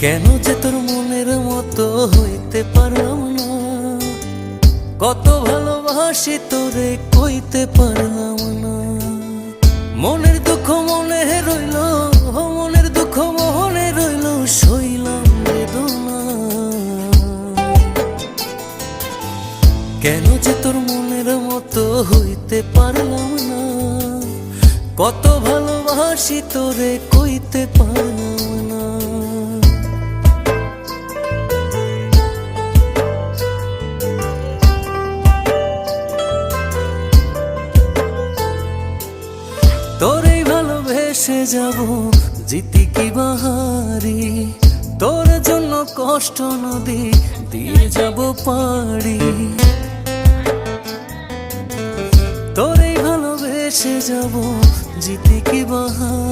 কেন যে তোর মনের মতো হইতে পারলাম না, কত ভালোবাসি তোরে কইতে পারলাম না। মনের দুঃখ মনে রইল, মনের দুঃখ মনে রইল, সইলাম বেদনা। কেন যে তোর মনের মতো হইতে পারলাম না, কত ভালোবাসি তোরে কইতে পারলাম না। তোরেই ভালোবেসে যাব জিতি কি বাহারি, তোর জন্য কষ্ট নদী দিয়ে যাব পাড়ি। তোরেই ভালোবেসে যাব জিতি কি বাহারি।